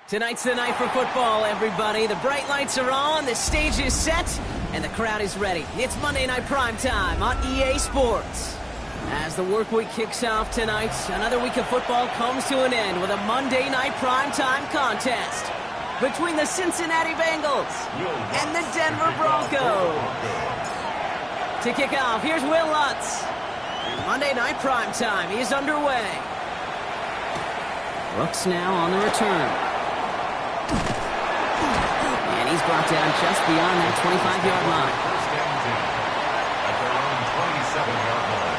Tonight's the night for football, everybody. The bright lights are on, the stage is set, and the crowd is ready. It's Monday Night Primetime on EA Sports. As the work week kicks off tonight, another week of football comes to an end with a Monday Night Primetime contest between the Cincinnati Bengals and the Denver Broncos. To kick off, here's Will Lutz. Monday Night Primetime is underway. Brooks now on the return. And he's brought down just beyond that 25-yard line. First down 10 at their own 27-yard line.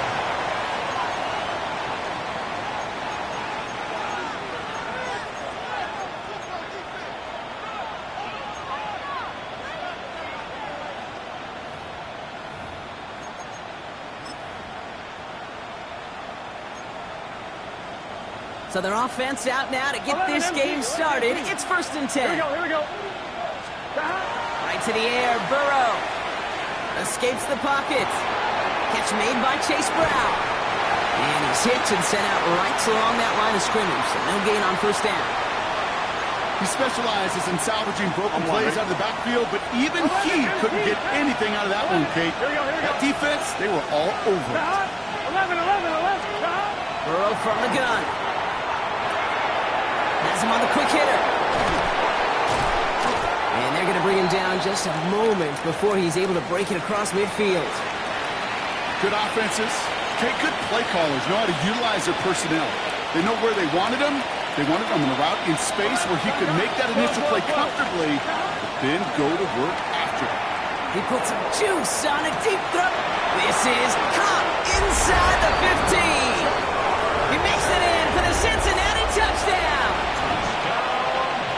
So their offense out now to get this game started. It's 1st and 10. Here we go. Right to the air, Burrow. Escapes the pocket. Catch made by Chase Brown. And he's hit and sent out right along that line of scrimmage. So no gain on 1st down. He specializes in salvaging broken plays out of the backfield, but even he couldn't get anything out of that one, Kate. That defense, they were all over it. 11. Burrow from the gun. Has him on the quick hitter. And they're going to bring him down just a moment before he's able to break it across midfield. Good offenses. Okay, good play callers know how to utilize their personnel. They know where they wanted him. They wanted him in a route in space where he could make that initial play comfortably, but then go to work after it. He puts some juice on a deep throw. This is caught inside the 15. He makes it in for the Cincinnati touchdown.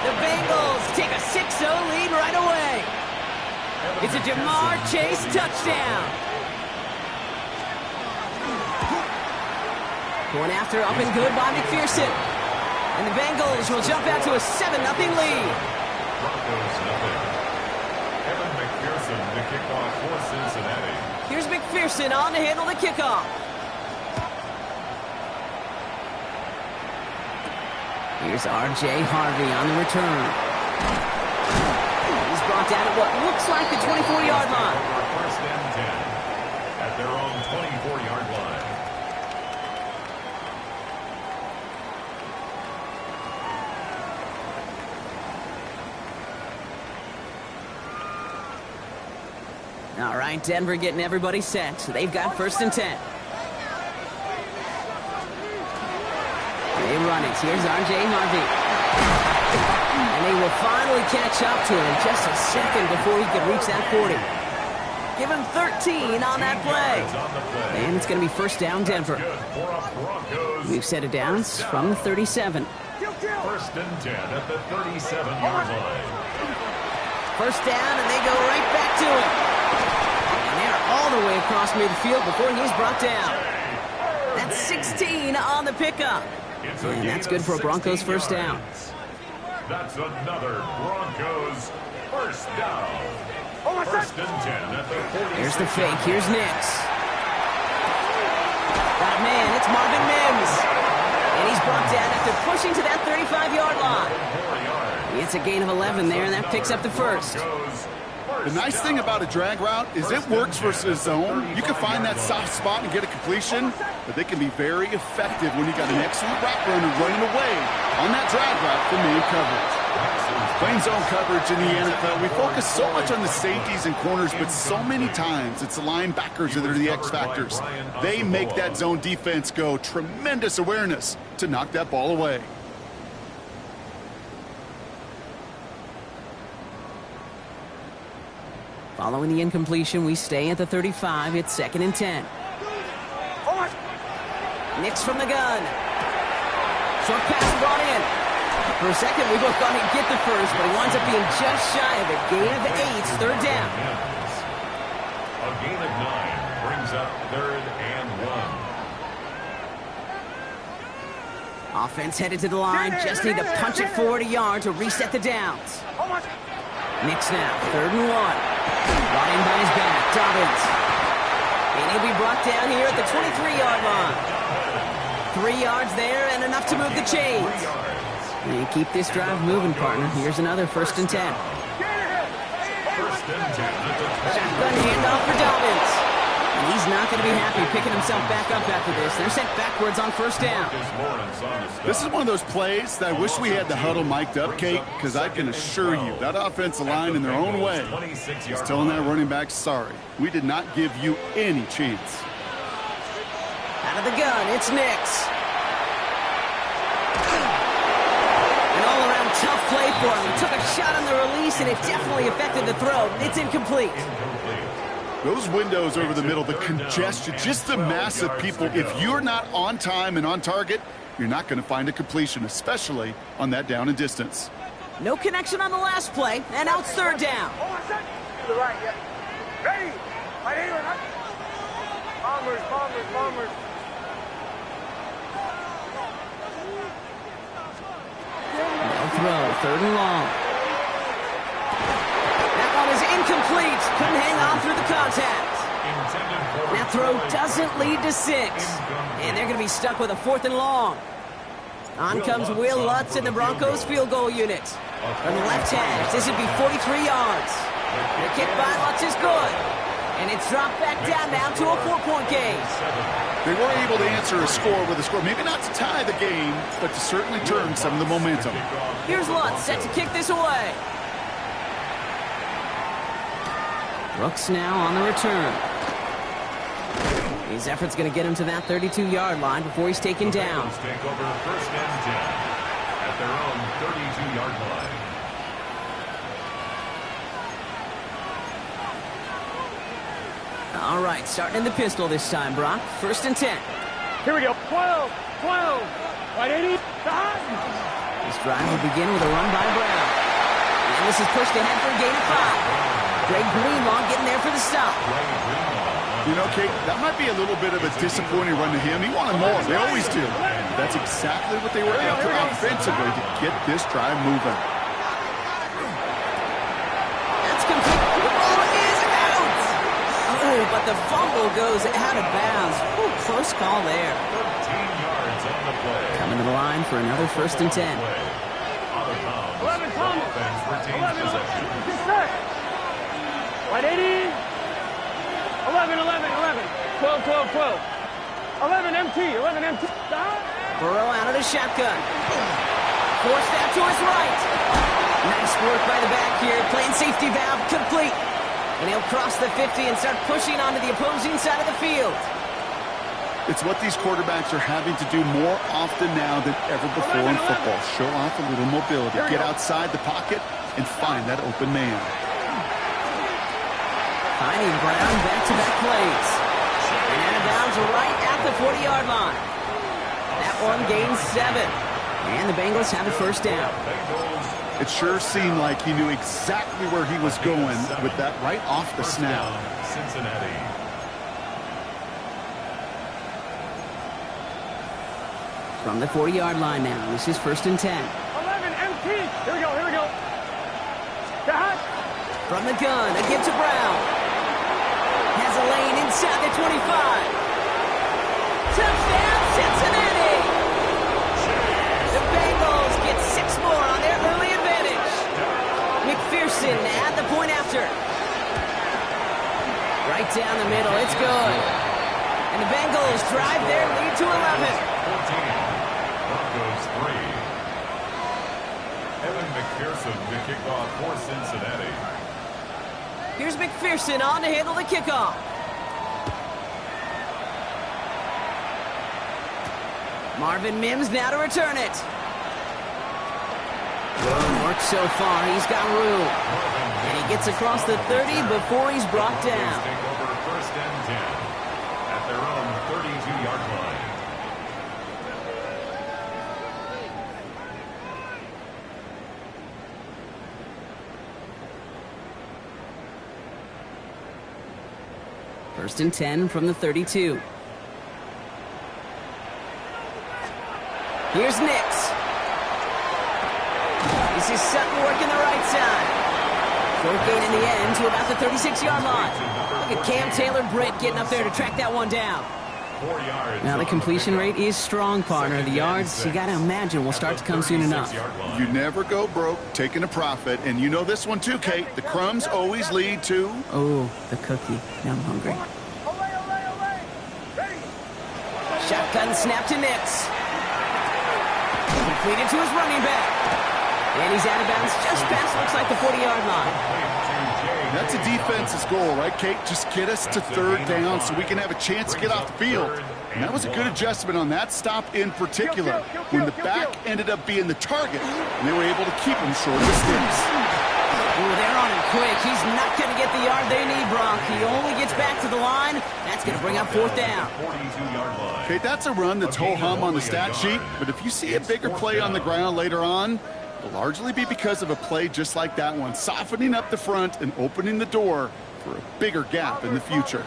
The Bengals take a 6-0 lead right away. It's a Jamar Chase touchdown. Going after up and good by McPherson. And the Bengals will jump out to a 7-0 lead. Broncos nothing. Evan McPherson to kick off for Cincinnati. Here's McPherson on to handle the kickoff. Here's R.J. Harvey on the return. He's brought down at what looks like the 24-yard line. First and 10 at their own 24-yard line. All right, Denver getting everybody set. So they've got 1st and 10. They run it. Here's R.J. Harvey. And they will finally catch up to him just a second before he could reach that 40. Give him 13 on that play. And it's going to be 1st down, Denver. We've set it down from the 37. 1st and 10 at the 37-yard line. 1st down, and they go right back to him. And they're all the way across midfield before he's brought down. That's 16 on the pickup. And that's good for a Broncos 1st down. That's another Broncos 1st down. 1st and 10 at the 40. Here's the fake. Here's Nix. Got a man. It's Marvin Mims. And he's brought down after pushing to that 35-yard line. It's a gain of 11 there, and that picks up the 1st. The nice thing about a drag route is it works versus zone. You can find that soft spot and get a completion, but they can be very effective when you got an excellent route runner running away on that drag route for man coverage. Playing zone coverage in the NFL, we focus so much on the safeties and corners, but so many times it's the linebackers that are the X factors. They make that zone defense go. Tremendous awareness to knock that ball away. Following the incompletion, we stay at the 35. It's 2nd and 10. Nix from the gun. Short pass brought in. For a second, we both thought he'd get the 1st, but he winds up being just shy of a gain of 8. 3rd down. A gain of 9 brings up 3rd and 1. Offense headed to the line. Just need to punch it forward a yard to reset the downs. Nix now, 3rd and 1. Brought in by his back, Dobbins. And he'll be brought down here at the 23-yard line. 3 yards there and enough to move the chains. And keep this drive moving, partner. Here's another 1st and 10. First and 10 at the 20. Shotgun handoff for Dobbins. And he's not going to be happy picking himself back up after this. They're sent backwards on 1st down. This is one of those plays that I wish we had the huddle mic'd up, Kate, because I can assure you that offensive line in their own way is telling that running back, sorry, we did not give you any chance. Out of the gun, it's Nix. An all-around tough play for him. He took a shot on the release, and it definitely affected the throw. It's incomplete. Those windows over the middle, the congestion, just the mass of people. If you're not on time and on target, you're not going to find a completion, especially on that down and distance. No connection on the last play, and now it's 3rd down. To the right, yeah. Ready? Right here, right? Bombers. No throw, 3rd and long. That one is incomplete. Couldn't hang on through the contact. That throw doesn't lead to 6. And they're going to be stuck with a 4th and long. On comes Will Lutz in the Broncos field goal unit. From the left hash, this would be 43 yards. The kick by Lutz is good. And it's dropped back down now to a 4-point game. They were able to answer a score with a score. Maybe not to tie the game, but to certainly turn some of the momentum. Here's Lutz set to kick this away. Brooks now on the return. His effort's going to get him to that 32-yard line before he's taken down. Take over 1st and 10 at their own 32-yard line. All right, starting in the pistol this time, Brock. 1st and 10. Here we go. 12. Right, 80. This drive will begin with a run by Brown. And this is pushed ahead for a gain of 5. Greg Greenlaw getting there for the stop. You know, Kate, that might be a little bit of a disappointing run to him. He wanted more. They always do. That's exactly what they were after offensively to get this drive moving. That's complete. The ball is out. Oh, but the fumble goes out of bounds. Ooh, close call there. 13 yards on the play. Coming to the line for another 1st and 10. Out of bounds. Offense retains possession. Right, 80. 11. 12. 11 MT. Burrow out of the shotgun. Forced out to his right. Nice work by the back here. Playing safety valve complete. And he'll cross the 50 and start pushing onto the opposing side of the field. It's what these quarterbacks are having to do more often now than ever before in football. Show off a little mobility. Get outside the pocket and find that open man. Finding Brown back-to-back plays. And out of bounds right at the 40-yard line. That one gains 7. And the Bengals have a 1st down. It sure seemed like he knew exactly where he was going with that right off the snap. Cincinnati. From the 40-yard line now, this is 1st and 10. 11 MT. Here we go. From the gun, a give to Brown. Has a lane inside the 25. Touchdown, Cincinnati! The Bengals get 6 more on their early advantage. McPherson at the point after. Right down the middle, it's good. And the Bengals drive their lead to 11. 14. Broncos 3. Evan McPherson to kick off for Cincinnati. Here's McPherson on to handle the kickoff. Marvin Mims now to return it. Good work so far. He's got room. And he gets across the 30 before he's brought down. Take over 1st and 10 at their own 32-yard line. First and 10 from the 32. Here's Nix. This is Sutton working the right side. Short gain in the end to about the 36-yard line. Look at Cam Taylor-Britt getting up there to track that one down. 4 yards. Now, the completion rate is strong, partner. The yards, you got to imagine, will start to come soon enough. You never go broke taking a profit, and you know this one too, Kate. The crumbs always lead to... Oh, the cookie. Now I'm hungry. Ready. Shotgun snap to Nix. Completed to his running back. And he's out of bounds just past, looks like, the 40-yard line. That's a defense's goal, right, Kate? Just get us to third down so we can have a chance to get off the field. And that was a good adjustment on that stop in particular, when the back ended up being the target, and they were able to keep him short of the sticks. Ooh, they're on him quick. He's not going to get the yard they need, Bronk. He only gets back to the line. That's going to bring up fourth down. Kate, that's a run that's ho-hum on the stat sheet, but if you see a bigger play on the ground later on, it'll largely be because of a play just like that one, softening up the front and opening the door for a bigger gap in the future.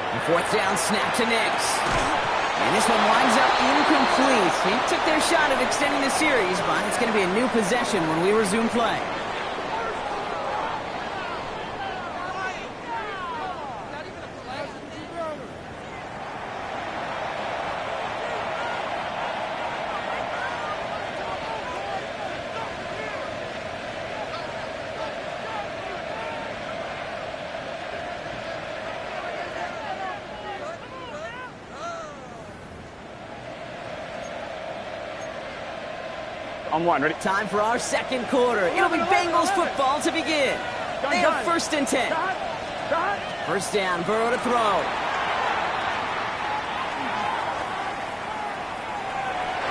And fourth down snap to Nix. And this one winds up incomplete. They took their shot at extending the series, but it's going to be a new possession when we resume play. On one, ready? Time for our second quarter. It'll be Bengals football to begin. They have first and 10. First down, Burrow to throw.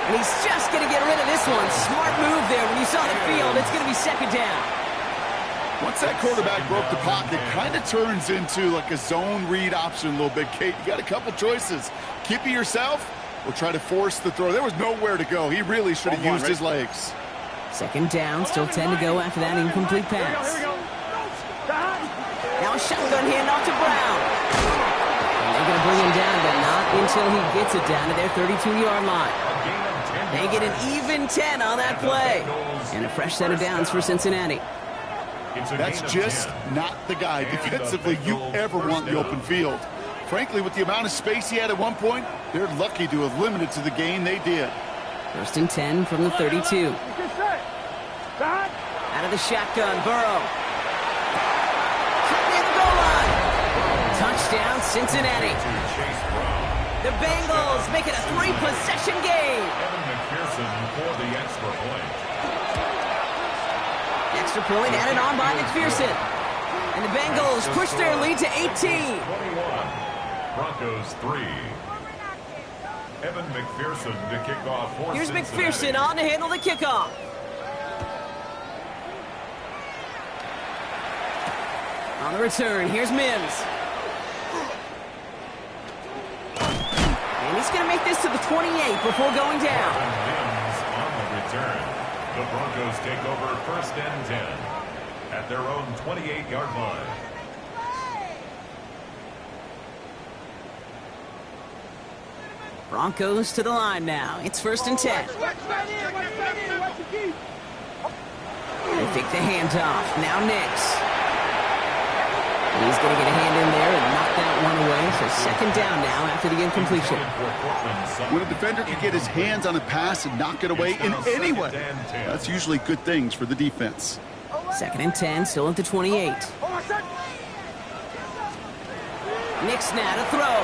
And he's just going to get rid of this one. Smart move there. When you saw the field, it's going to be second down. Once that quarterback broke the pocket, kind of turns into like a zone read option a little bit, Kate. You got a couple choices. Keep it yourself or try to force the throw. There was nowhere to go. He really should have used his legs. Second down, still 10 to go after that incomplete pass. Now a shotgun handoff to Brown. And they're going to bring him down, but not until he gets it down to their 32-yard line. They get an even 10 on that play. And a fresh set of downs for Cincinnati. That's just not the guy defensively you ever want in the open field. Frankly, with the amount of space he had at one point, they're lucky to have limited to the gain they did. First and 10 from the 32. Out of the shotgun, Burrow. Near the goal line. Touchdown, Cincinnati. The Bengals make it a 3-possession game. Evan McPherson for the extra point. Extra point added on by McPherson. And the Bengals push their lead to 18. 21. Broncos 3. Evan McPherson to kick off for Here's Cincinnati. McPherson on to handle the kickoff. On the return, here's Mims. And he's going to make this to the 28 before going down. Mims on the return. The Broncos take over first and 10 at their own 28-yard line. Broncos to the line now. It's first and 10. They take the handoff. Now Nix. He's going to get a hand in there and knock that one away. So second down now after the incompletion. When a defender can get his hands on a pass and knock it away in any way, that's usually good things for the defense. Second and 10, still at the 28. Nix now to throw.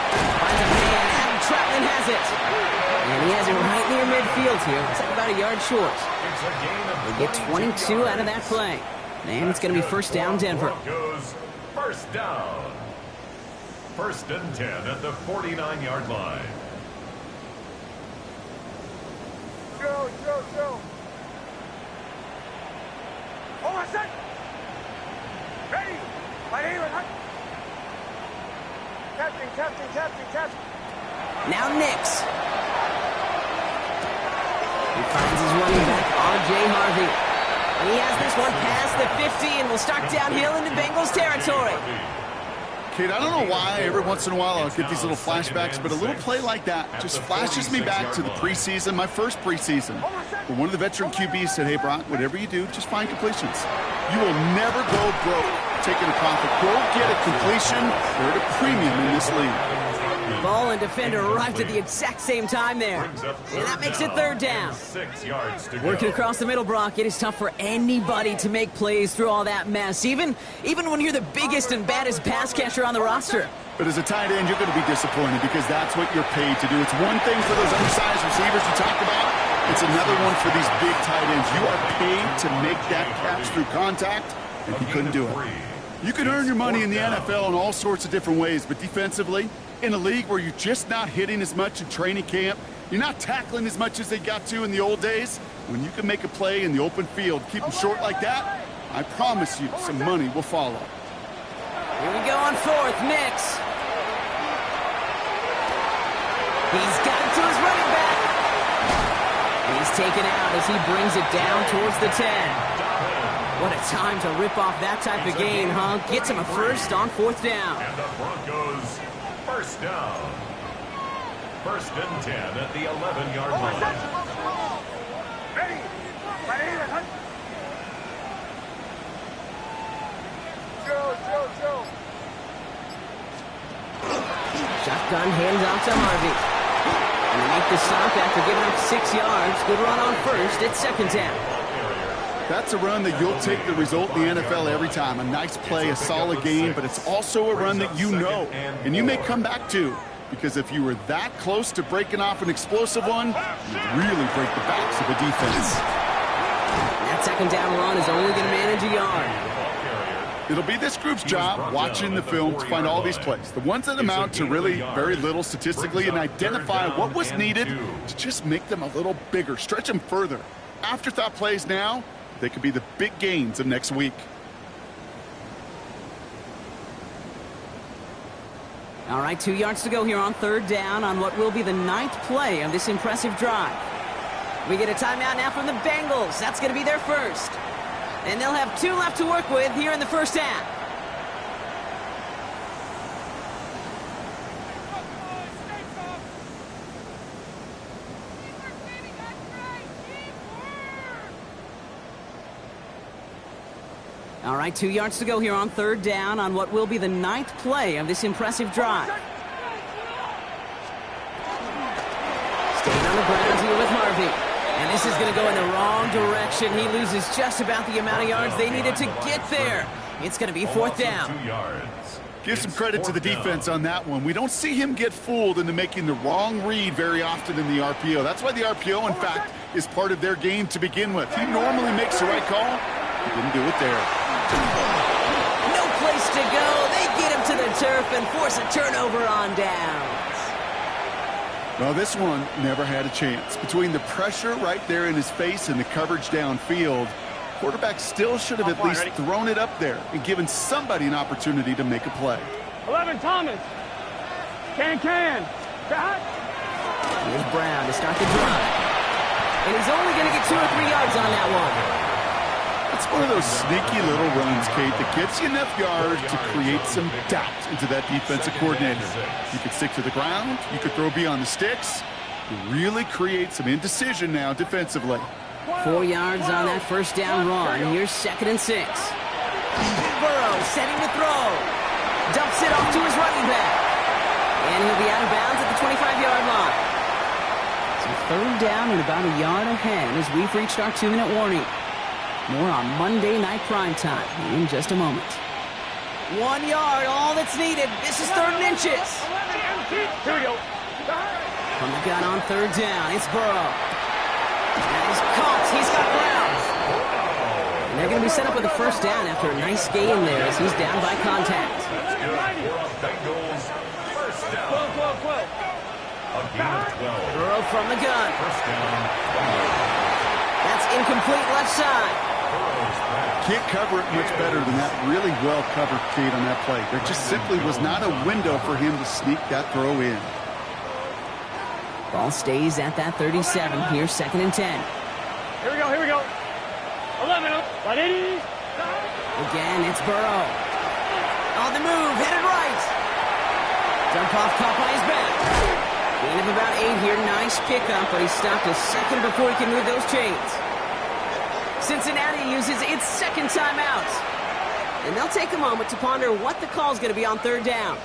Finds a man. Adam Troutman has it. And he has it right near midfield here. It's like about a yard short. They get 22 out of that play. And it's going to be first down, Denver. Broncos first down. First and 10 at the 49-yard line. Go. Hold on a sec. Ready. Right here. Testing. Now Nix. He finds his running back, R.J. Harvey. And he has this one past the 50 and will start downhill into Bengals territory. Kate, I don't know why every once in a while I'll get these little flashbacks, but a little play like that just flashes me back to the preseason, my first preseason. Where one of the veteran QBs said, hey, Brock, whatever you do, just find completions. You will never go broke taking a profit. Go get a completion. They're at a premium in this league. Ball and defender arrived at the exact same time there. And that makes it third down. 6 yards to Working go. across the middle, Brock, it is tough for anybody to make plays through all that mess, even when you're the biggest and baddest pass catcher on the roster. But as a tight end, you're going to be disappointed because that's what you're paid to do. It's one thing for those undersized receivers you talked about. It's another one for these big tight ends. You are paid to make that catch through contact, and he couldn't do it. You can earn your money in the NFL in all sorts of different ways, but defensively, in a league where you're just not hitting as much in training camp, you're not tackling as much as they got to in the old days, when you can make a play in the open field, keep them short like that, I promise you some money will follow. Here we go on fourth, Nix. He's got it to his running back. He's taken out as he brings it down towards the 10. What a time to rip off that type of gain, huh? Gets him a first on fourth down. And the Broncos first down. First and 10 at the 11-yard line. Ready. Joe. Shotgun handoff to Harvey. And they make the stop after giving up 6 yards. Good run on first. It's second down. That's a run that you'll take the result in the NFL every time. A nice play, a solid game, but it's also a run that you know and you may come back to. Because if you were that close to breaking off an explosive one, you'd really break the backs of a defense. That second down run is only going to manage a yard. It'll be this group's job, watching the film, to find all these plays. The ones that amount to really very little statistically, and identify what was needed to just make them a little bigger, stretch them further. Afterthought plays now, they could be the big gains of next week. All right, 2 yards to go here on third down on what will be the 9th play of this impressive drive. We get a timeout now from the Bengals. That's going to be their first. And they'll have 2 left to work with here in the first half. All right, 2 yards to go here on third down on what will be the 9th play of this impressive drive. Staying on the ground here with Harvey. And this is going to go in the wrong direction. He loses just about the amount of yards they needed to get there. It's going to be fourth down. 2 yards. Give some credit to the defense on that one. We don't see him get fooled into making the wrong read very often in the RPO. That's why the RPO, in fact, is part of their game to begin with. He normally makes the right call. He didn't do it there. No place to go. They get him to the turf and force a turnover on downs. Well, this one never had a chance. Between the pressure right there in his face and the coverage downfield, quarterback still should have at least thrown it up there and given somebody an opportunity to make a play. 11, Thomas. Can. Here's Brown to start the drive. And he's only going to get 2 or 3 yards on that one. It's one of those sneaky little runs, Kate, that gets you enough yards to create some doubt into that defensive coordinator. You could stick to the ground. You could throw beyond the sticks. You really create some indecision now defensively. 4 yards on that first down run. Here's second and 6. Burrow setting to throw. Dumps it off to his running back. And he'll be out of bounds at the 25-yard line. So third down and about a yard ahead as we've reached our 2-minute warning. More on Monday Night Primetime in just a moment. 1 yard, all that's needed. This is third and inches. Here we go. From the gun on third down, it's Burrow. And he's caught. He's got Brown. And they're going to be set up with a first down after a nice gain there as he's down by contact. Bengals first down. 12. A gain of 12. Burrow from the gun. First down. That's incomplete left side. Can't cover it much better than that. Really well covered, Kate, on that play. There just simply was not a window for him to sneak that throw in. Ball stays at that 37. Here's second and 10. Here we go. 11. Again, it's Burrow. On the move, headed right. Jump off, caught by his back. Gain of about 8 here. Nice pickup, but he stopped a second before he can move those chains. Cincinnati uses its second timeout. And they'll take a moment to ponder what the call is going to be on third down.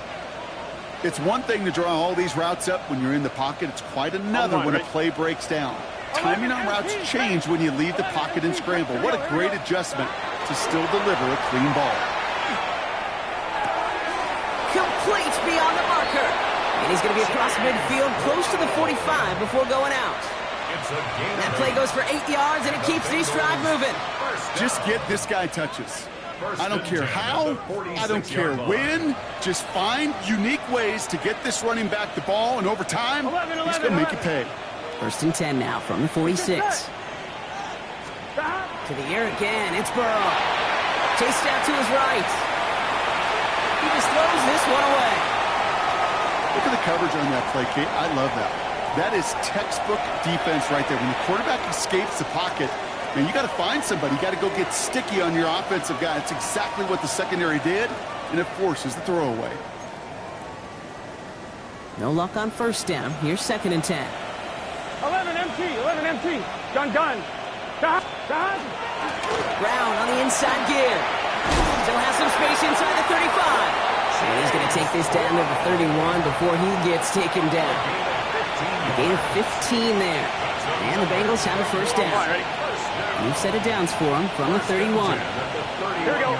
It's one thing to draw all these routes up when you're in the pocket. It's quite another when a play breaks down. Timing on routes change when you leave the pocket and scramble. What a great adjustment to still deliver a clean ball. Complete beyond the marker. And he's going to be across midfield close to the 45 before going out. That play goes for 8 yards, and it keeps the drive moving. Just get this guy touches. I don't care how, I don't care when. Just find unique ways to get this running back the ball, and over time, he's going to make it pay. 1st and 10 now from the 46. To the air again, it's Burrow. Chased out to his right. He just throws this one away. Look at the coverage on that play, Kate. I love that. That is textbook defense right there. When the quarterback escapes the pocket, man, you got to find somebody. You got to go get sticky on your offensive guy. It's exactly what the secondary did, and it forces the throwaway. No luck on 1st down. Here's 2nd and 10. 11 MT. Done. Brown on the inside gear. Still has some space inside the 35. And he's going to take this down to the 31 before he gets taken down. A gain of 15 there. And the Bengals have a 1st down. New set of downs for him from the 31. Here we go.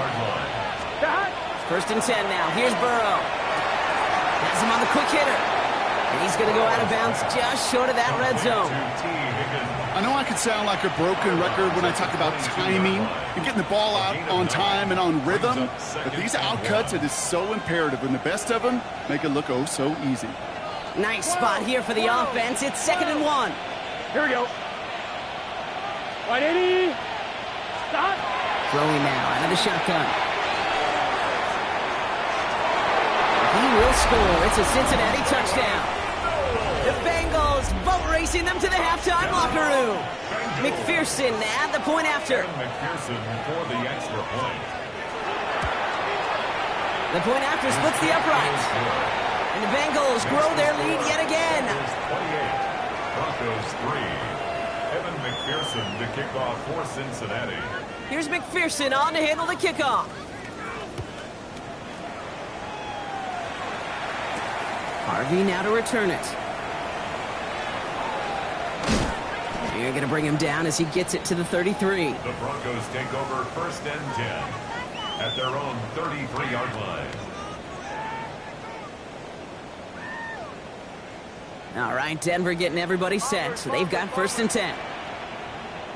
1st and 10 now. Here's Burrow. Has him on the quick hitter. And he's going to go out of bounds just short of that red zone. I know I can sound like a broken record when I talk about timing and getting the ball out on time and on rhythm, but these outcuts, it is so imperative, and the best of them make it look oh so easy. Nice spot here for the offense. It's 2nd and 1. Here we go. 180. Stop. Throwing now out of the shotgun. He will score. It's a Cincinnati touchdown. The Bengals boat racing them to the halftime locker room. McPherson at the point after. McPherson for the extra point. The point after splits the upright. And the Bengals grow their lead yet again. 28. Broncos 3. Evan McPherson to kick off for Cincinnati. Here's McPherson on to handle the kickoff. Harvey now to return it. You're going to bring him down as he gets it to the 33. The Broncos take over 1st and 10 at their own 33-yard line. All right, Denver getting everybody set. So they've got 1st and 10.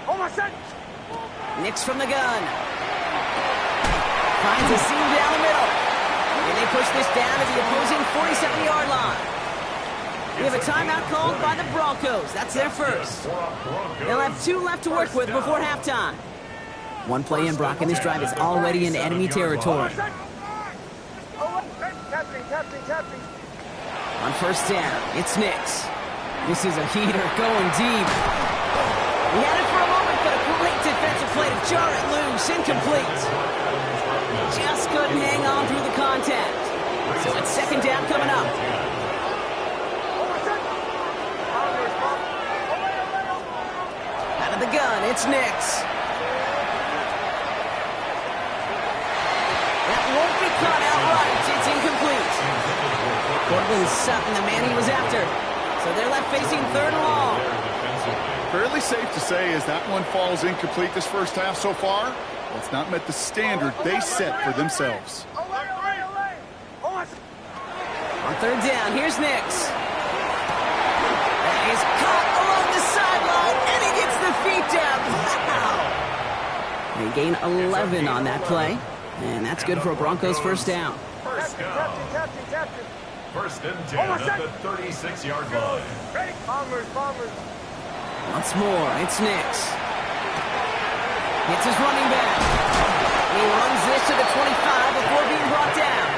Almost set. Nix from the gun. Finds a seam down the middle. And they push this down to the opposing 47-yard line. We have a timeout called by the Broncos. That's their first. They'll have 2 left to work with before halftime. One play in, Brock, and this drive is already into enemy territory. On 1st down, it's Nix. This is a heater going deep. He had it for a moment, but a great defensive play to jar it loose. Incomplete. Just couldn't hang on through the contact. So it's 2nd down coming up. Out of the gun, it's Nix. That won't be caught outright. It's incomplete. Cortland Sutton, the man he was after. So they're left facing 3rd and long. Fairly safe to say as that one falls incomplete this first half so far, it's not met the standard they set for themselves. On 3rd down, here's Nix. That is caught along the sideline, and he gets the feet down. Wow! They gain 11 on that play, and that's good for a Broncos 1st down. 1st and 10 at the 36-yard line. Bombers. Once more, it's Nix. It's his running back. He runs this to the 25 before being brought down.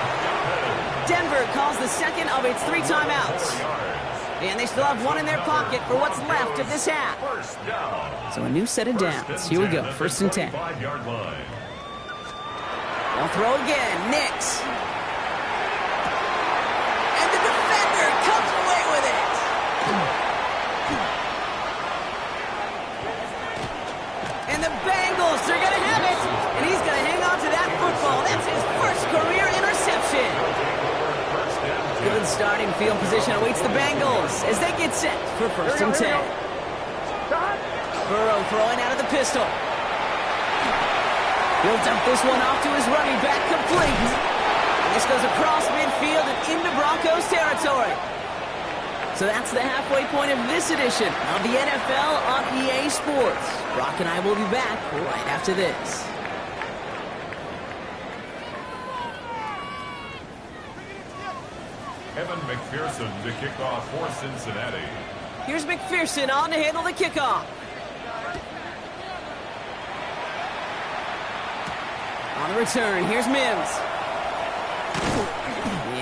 Denver calls the 2nd of its 3 timeouts. And they still have 1 in their pocket for what's left of this half. So a new set of downs. Here we go, 1st and 10. They'll throw again, Nix. And the defender comes away with it. And the Bengals are going to have it. And he's going to hang on to that football. That's Good starting field position awaits the Bengals as they get set for first and 10. Burrow throwing out of the pistol. He'll dump this one off to his running back, complete. And this goes across midfield and into Broncos territory. So that's the halfway point of this edition of the NFL on EA Sports. Brock and I will be back right after this. Evan McPherson to kick off for Cincinnati. Here's McPherson on to handle the kickoff. On the return, here's Mims.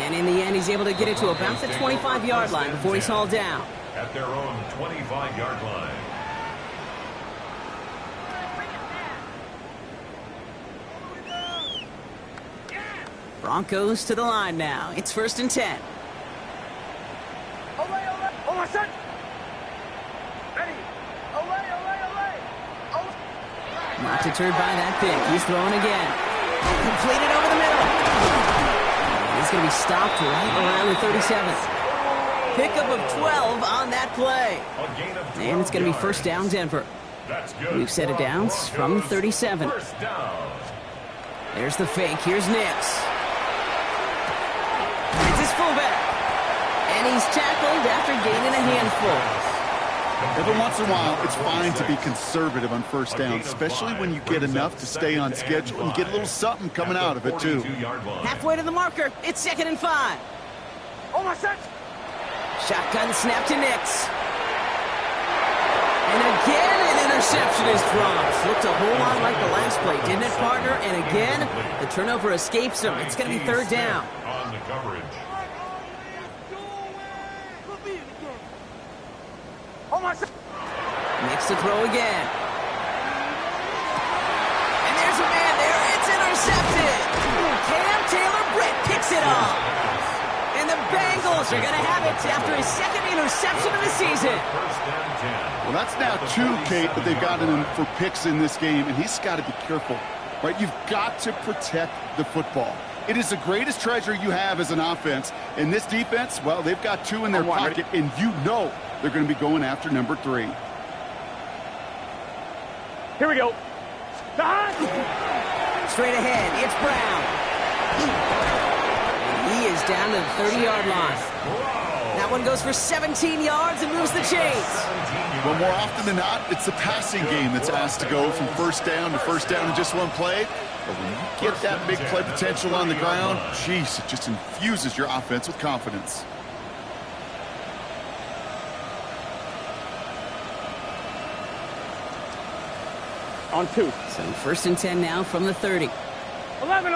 And in the end, he's able to get it to about the 25-yard line before he's hauled down. At their own 25-yard line. Broncos to the line now. It's first and 10. Not deterred by that pick. He's throwing again. Completed over the middle. He's going to be stopped right around the 37th. Pickup of 12 on that play. And it's going to be first down, Denver. We've set it down from the 37. There's the fake. Here's Nix. It's his fullback. And he's tackled after gaining a handful. Every once in a while, it's fine to be conservative on first down, especially when you get enough to stay on schedule and get a little something coming out of it, too. Halfway to the marker. It's 2nd and 5. Shotgun snap to Nix. And again, an interception is dropped. Looked a whole lot like the last play, didn't it, partner? And again, the turnover escapes him. It's going to be third down. On the coverage. Nix to throw again. And there's a man there. It's intercepted. Cam Taylor-Britt picks it off. And the Bengals are going to have it after his second interception of the season. Well, that's now 2, Kate, that they've gotten him for picks in this game, and he's got to be careful, right? You've got to protect the football. It is the greatest treasure you have as an offense. And this defense, well, they've got 2 in their pocket, and you know they're going to be going after number 3. Here we go. Straight ahead, it's Brown. He is down to the 30-yard line. That one goes for 17 yards and moves the chains. Well, more often than not, it's the passing game that's asked to go from first down in just one play. But when you get that big play potential on the ground, geez, it just infuses your offense with confidence. On 2. So first and 10 now from the 30. 11.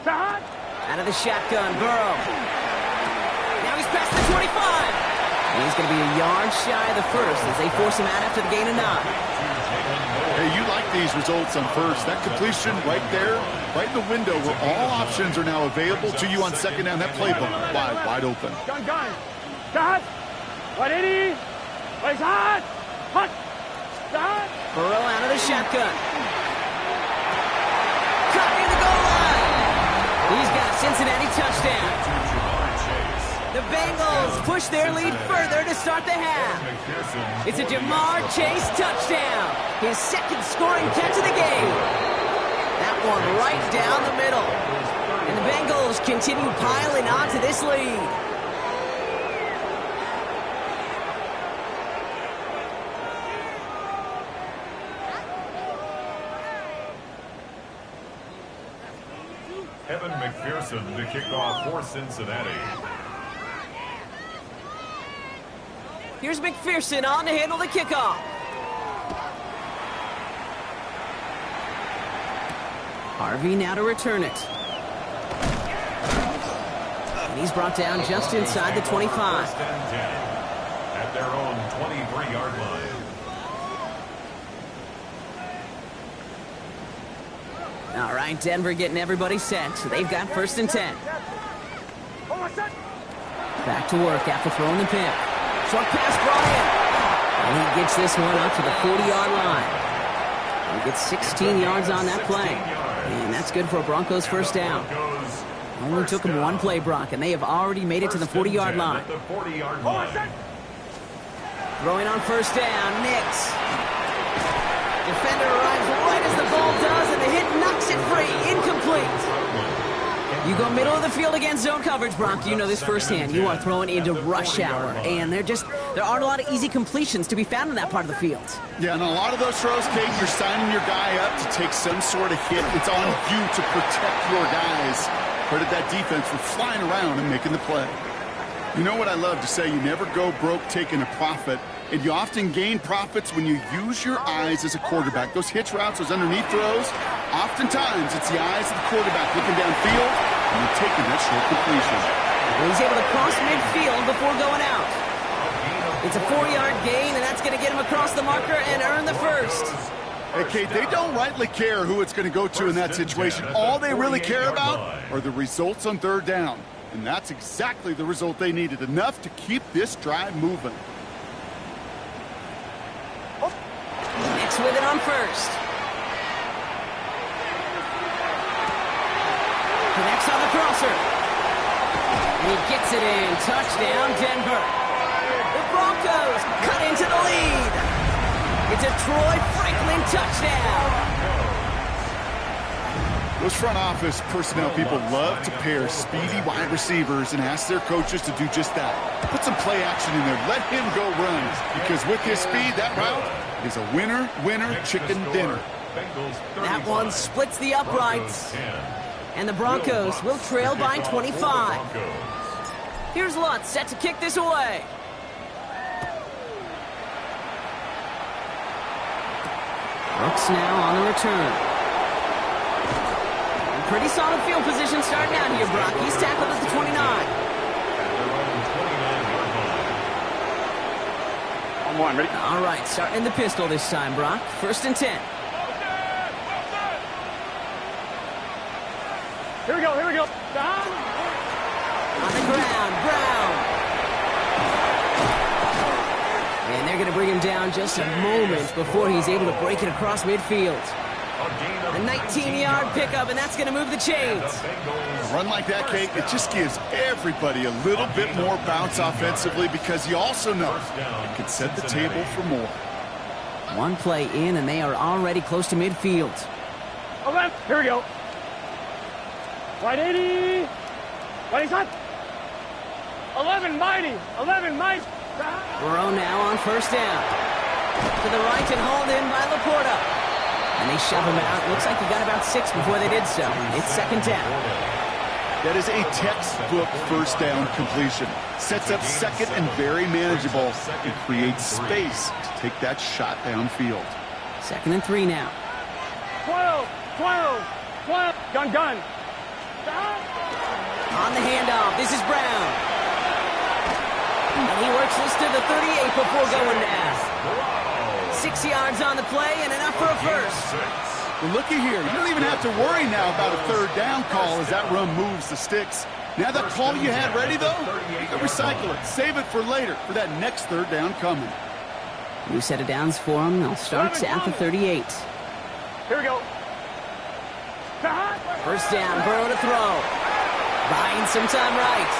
Out of the shotgun, Burrow. Now he's past the 25. And he's going to be a yard shy of the first as they force him out after the gain of 9. Hey, you like these results on first. That completion right there, right in the window where all options are now available to you on second down. That playbook wide open. Gun. Start. 180. Place hot. Hot. Start. Burrow out of the shotgun. Cut near the goal line. He's got a Cincinnati touchdown. The Bengals push their lead further to start the half. It's a Jamar Chase touchdown. His second scoring catch of the game. That one right down the middle. And the Bengals continue piling on to this lead. Evan McPherson to kick off for Cincinnati. Here's McPherson on to handle the kickoff. Harvey now to return it. And he's brought down just inside the 25. First and 10 at their own 23-yard line. All right, Denver getting everybody set. So they've got first and 10. Back to work after throwing the pick. Short pass brought in. And he gets this one up to the 40-yard line. He gets 16 yards on that play. And that's good for a Broncos first down. Only took him one play, Brock, and they have already made it to the 40-yard line. At the 40-yard line. Throwing on first down, Nix. Defender arrives right as the ball does, and the hit knocks it free. Incomplete. You go middle of the field against zone coverage, Brock. You know this firsthand. You are throwing into rush hour, and there aren't a lot of easy completions to be found in that part of the field. Yeah, and a lot of those throws, Kate, you're signing your guy up to take some sort of hit. It's on you to protect your guys. Credit that defense for flying around and making the play. You know what I love to say? You never go broke taking a profit, and you often gain profits when you use your eyes as a quarterback. Those hitch routes, those underneath throws, oftentimes it's the eyes of the quarterback looking downfield, and you're taking that short completion. Well, he's able to cross midfield before going out. It's a 4-yard gain, and that's going to get him across the marker and earn the first. Hey, Kate, they don't rightly care who it's going to go to in that situation. All they really care about are the results on third down. And that's exactly the result they needed. Enough to keep this drive moving. Nix with it on first. Connects on the crosser. And he gets it in. Touchdown, Denver. The Broncos cut into the lead. It's a Troy Franklin touchdown. Those front office personnel people love to pair speedy wide receivers and ask their coaches to do just that. Put some play action in there. Let him go run. Because with his speed, that route is a winner, winner, chicken dinner. That one splits the uprights. And the Broncos will trail by 25. Here's Lutz set to kick this away. Brooks now on the return. Pretty solid field position starting out here, Brock. He's tackled at the 29. On one, ready? All right, starting in the pistol this time, Brock. 1st and 10. Here we go, here we go. On the ground, Brown. And they're going to bring him down just a moment before he's able to break it across midfield. A 19-yard pickup, and that's going to move the chains. A run like that, Kate, it just gives everybody a little bit more bounce offensively because you also know it can set the table for more. One play in, and they are already close to midfield. 11, here we go. Right 80. Right side. 11 mighty. 11 mighty. Burrow now on first down. To the right and hauled in by Laporta. And they shove him out. Looks like he got about 6 before they did so. It's 2nd down. That is a textbook first down completion. Sets up second and very manageable. It creates space to take that shot downfield. 2nd and 3 now. 12, 12, 12. Gun. On the handoff, this is Brown. And he works this to the 38 before going down. 6 yards on the play and enough for a first. Well, looky here. You don't even have to worry now about a third down call as that run moves the sticks. Now that call you had ready, though, you can recycle it. Save it for later, for that next third down coming. New set of downs for him. They'll start at the 38. Here we go. First down, Burrow to throw. Buying some time right.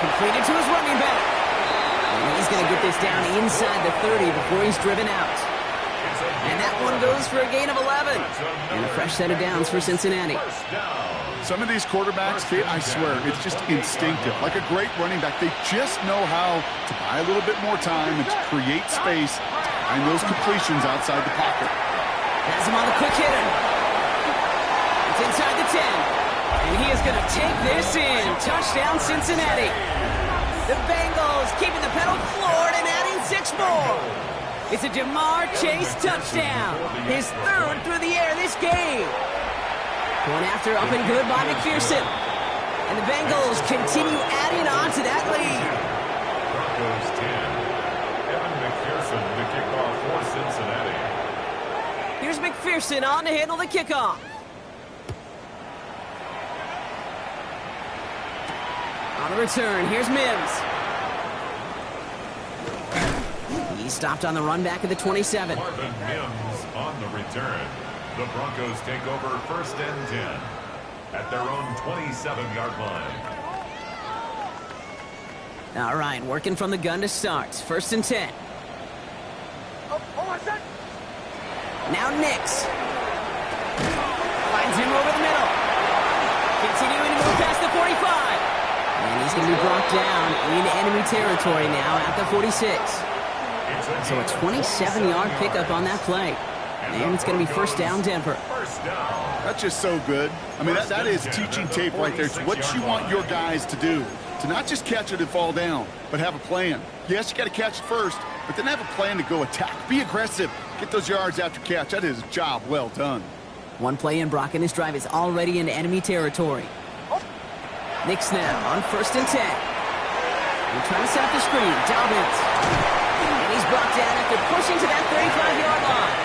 Completed to his running back. And he's going to get this down inside the 30 before he's driven out. And that one goes for a gain of 11. And a fresh set of downs for Cincinnati. Some of these quarterbacks, Kate, I swear, it's just instinctive. Like a great running back, they just know how to buy a little bit more time and to create space to find those completions outside the pocket. Has him on the quick hitter. It's inside the 10. And he is going to take this in. Touchdown, Cincinnati. The Bengals keeping the pedal floored and adding 6 more. It's a Jamar Chase touchdown. His 3rd through the air this game. Going after up and good by McPherson. And the Bengals continue adding on to that lead. Broncos 10. Evan McPherson, the kickoff for Cincinnati. Here's McPherson on to handle the kickoff. On the return, here's Mims. He stopped on the run back at the 27. Marvin Mims on the return. The Broncos take over 1st and 10. at their own 27-yard line. All right, working from the gun to start. 1st and 10. Now Nix. Finds him over the middle. Continuing to move past the 45. And he's going to be brought down in enemy territory now at the 46. So a 27-yard pickup on that play. And it's going to be 1st down, Denver. That's just so good. I mean, that is teaching tape right there. It's what you want your guys to do. To not just catch it and fall down, but have a plan. Yes, you got to catch it first, but then have a plan to go attack. Be aggressive. Get those yards after catch. That is a job well done. One play in, Brock, and his drive is already in enemy territory. Nix now on 1st and 10. We're trying to set up the screen. Dobbins. And he's brought down after pushing to that 35-yard line.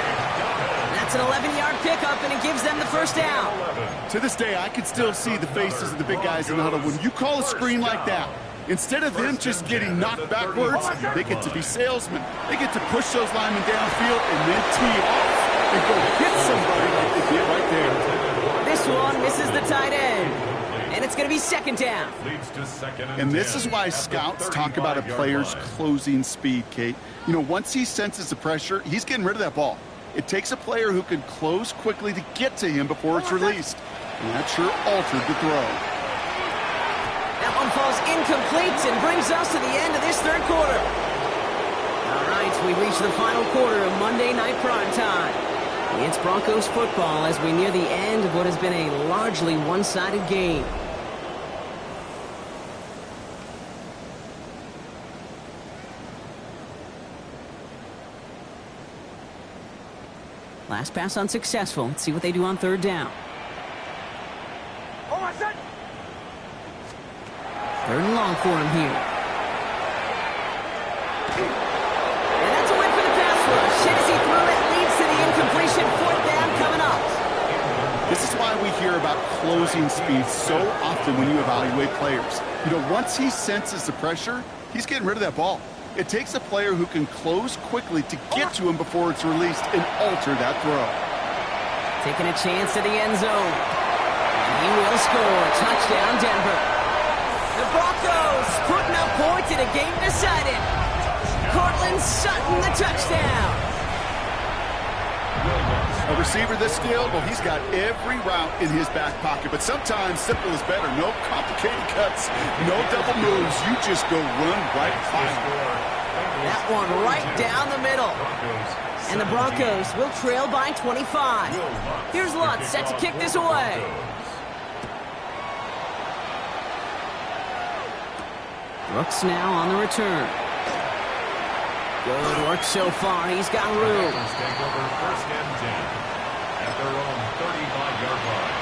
That's an 11-yard pickup, and it gives them the 1st down. To this day, I can still see the faces of the big guys in the huddle. When you call a screen like that, instead of them just getting knocked backwards, they get to be salesmen. They get to push those linemen downfield and then tee off and go hit somebody like they did right there. This one misses the tight end. And it's going to be 2nd down. And this is why scouts talk about a player's closing speed, Kate. You know, once he senses the pressure, he's getting rid of that ball. It takes a player who can close quickly to get to him before it's released. And that sure altered the throw. That one falls incomplete and brings us to the end of this 3rd quarter. All right, we reach the final quarter of Monday Night Primetime. It's Broncos football as we near the end of what has been a largely one-sided game. Last pass unsuccessful. Let's see what they do on 3rd down. 3rd and long for him here. And that's a win for the pass rush. As he threw it, leads to the incompletion. 4th down coming up. This is why we hear about closing speed so often when you evaluate players. You know, once he senses the pressure, he's getting rid of that ball. It takes a player who can close quickly to get to him before it's released and alter that throw. Taking a chance to the end zone. And he will score. Touchdown, Denver. The Broncos putting up points in a game decided. Cortland Sutton, the touchdown. A receiver this skilled, well, he's got every route in his back pocket. But sometimes simple is better. No complicated cuts, no double moves. You just go run right by him. That one right down the middle. And the Broncos will trail by 25. Here's Lutz set to kick this away. Brooks now on the return. Good work so far. He's got room. Take over 1st and 10 at their own 35-yard line.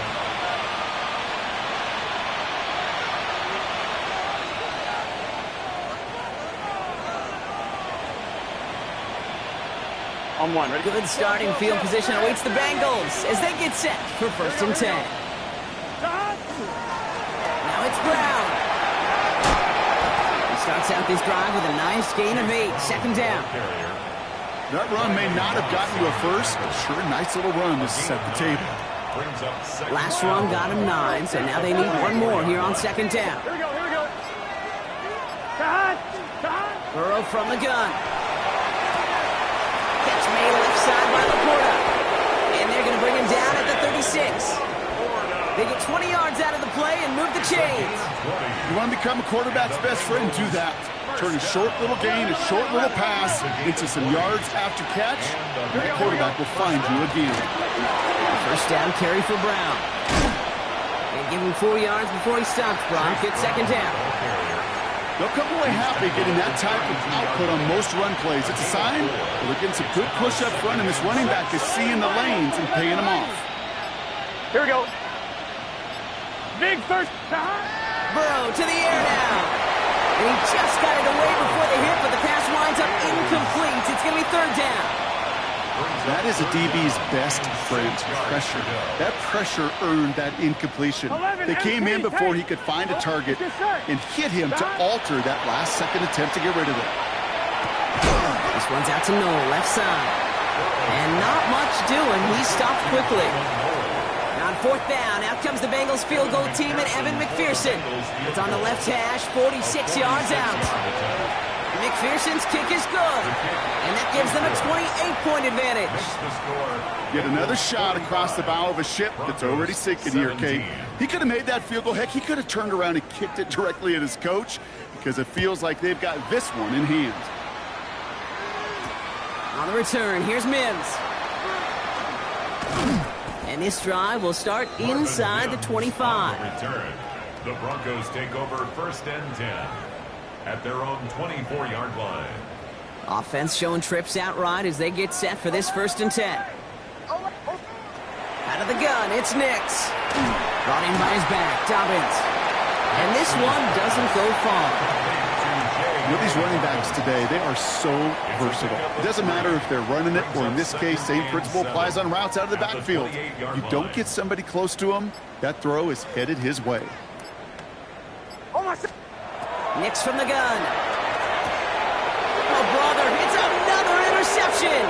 On one. Good starting field position awaits the Bengals as they get set for 1st and 10. Now it's Brown. He starts out this drive with a nice gain of 8. 2nd down. That run may not have gotten you a first, but sure a nice little run to set the table. Last run got him 9, so now they need one more here on 2nd down. Here we go. Burrow from the gun. Catch made left side by Laporta. And they're going to bring him down at the 36. They get 20 yards out of the play and move the chains. You want to become a quarterback's best friend, do that. Turn a short little gain, a short little pass into some yards after catch, and the quarterback will find you again. 1st down carry for Brown. They give him 4 yards before he stops. Brown gets 2nd down. They'll come away happy getting that type of output on most run plays. It's a sign that they're getting some good push up front, and this running back is seeing the lanes and paying them off. Here we go. Big 1st. Burrow to the air now. And he just got it away before the hit, but the pass winds up incomplete. It's going to be 3rd down. That is a DB's best friend, pressure. That pressure earned that incompletion. They came in before he could find a target and hit him to alter that last-second attempt to get rid of it. This one's out to Noel, left side. And not much doing. He stopped quickly. Not 4th down. Out comes the Bengals field goal team and Evan McPherson. It's on the left hash, 46 yards out. McPherson's kick is good, and that gives them a 28-point advantage. Yet another shot across the bow of a ship that's already sinking here, Kate. He could have made that field goal. Heck, he could have turned around and kicked it directly at his coach because it feels like they've got this one in hand. On the return, here's Mims. And this drive will start inside the 25. Return. The Broncos take over 1st and 10 at their own 24-yard line. Offense showing trips outright as they get set for this 1st and 10. Out of the gun, it's Nix. Brought in by his back, Dobbins. And this one doesn't go far. With these running backs today, they are so versatile. It doesn't matter if they're running it, or in this case, same principle applies on routes out of the backfield. You don't get somebody close to him, that throw is headed his way. Nix from the gun. Oh, brother, it's another interception.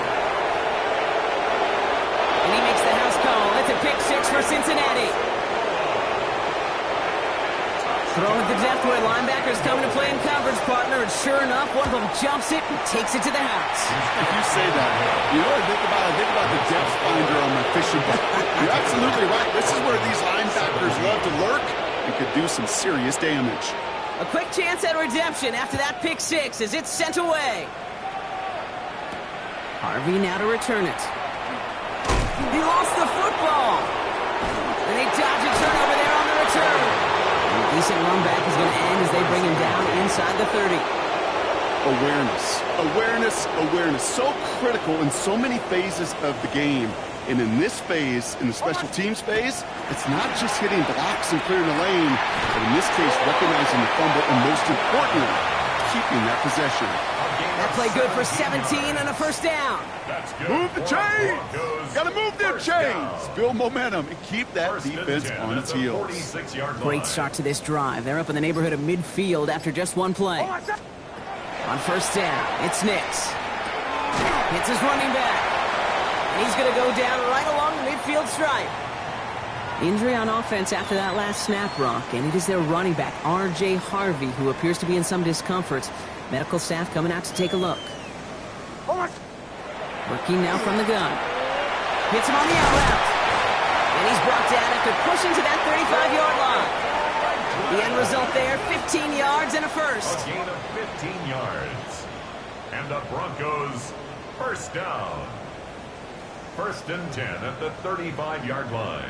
And he makes the house call. It's a pick 6 for Cincinnati. Throw at the depth where linebackers coming to play in coverage, partner, and sure enough, one of them jumps it and takes it to the house. If you say that, you know what I think about? I think about the depth finder on my fishing boat. You're absolutely right. This is where these linebackers love to lurk and could do some serious damage. A quick chance at redemption after that pick 6 as it's sent away. Harvey now to return it. He lost the football. And they dodge a turnover there on the return. And a decent run back is going to end as they bring him down inside the 30. Awareness. So critical in so many phases of the game. And in this phase, in the special teams phase, it's not just hitting blocks and clearing the lane, but in this case, recognizing the fumble and most importantly, keeping that possession. That play good for 17 and a 1st down. Move the chains! Gotta move them chains! Build momentum and keep that defense on its heels. Great start to this drive. They're up in the neighborhood of midfield after just one play. On 1st down, it's Nix. Hits his running back. And he's going to go down right along the midfield stripe. Injury on offense after that last snap, Rock, and it is their running back, R.J. Harvey, who appears to be in some discomfort. Medical staff coming out to take a look. Working now from the gun. Hits him on the out route. And he's brought down after pushing to that 35-yard line. The end result there, 15 yards and a 1st. A gain of 15 yards. And the Broncos 1st down. 1st and 10 at the 35-yard line.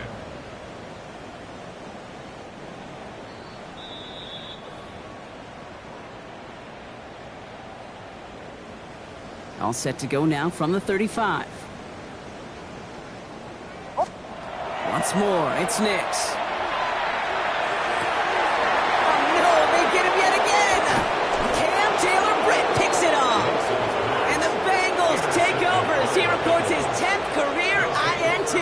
All set to go now from the 35. Once more, it's Nix. Oh, no, they get him yet again. Cam Taylor-Britt picks it off. And the Bengals take over as he records his 10th career INT.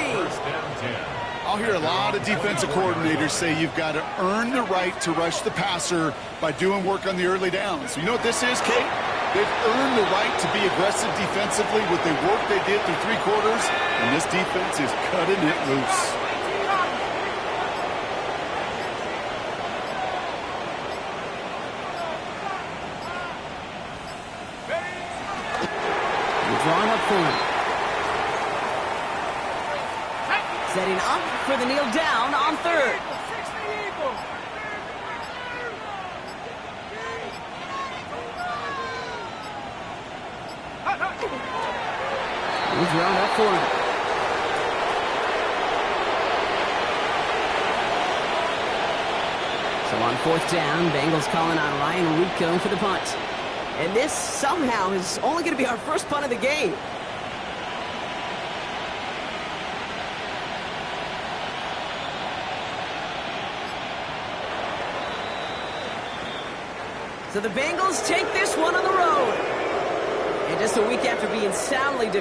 I'll hear a lot of defensive coordinators say you've got to earn the right to rush the passer by doing work on the early downs. You know what this is, Kate? They've earned the right to be aggressive defensively with the work they did through 3 quarters, and this defense is cutting it loose. Drawing up for him. Setting up for the kneel down on 3rd. He's drawn up for him. So on 4th down, Bengals calling on Ryan Rico for the punt. And this somehow is only going to be our first punt of the game. So the Bengals take this one on the road. And just a week after being soundly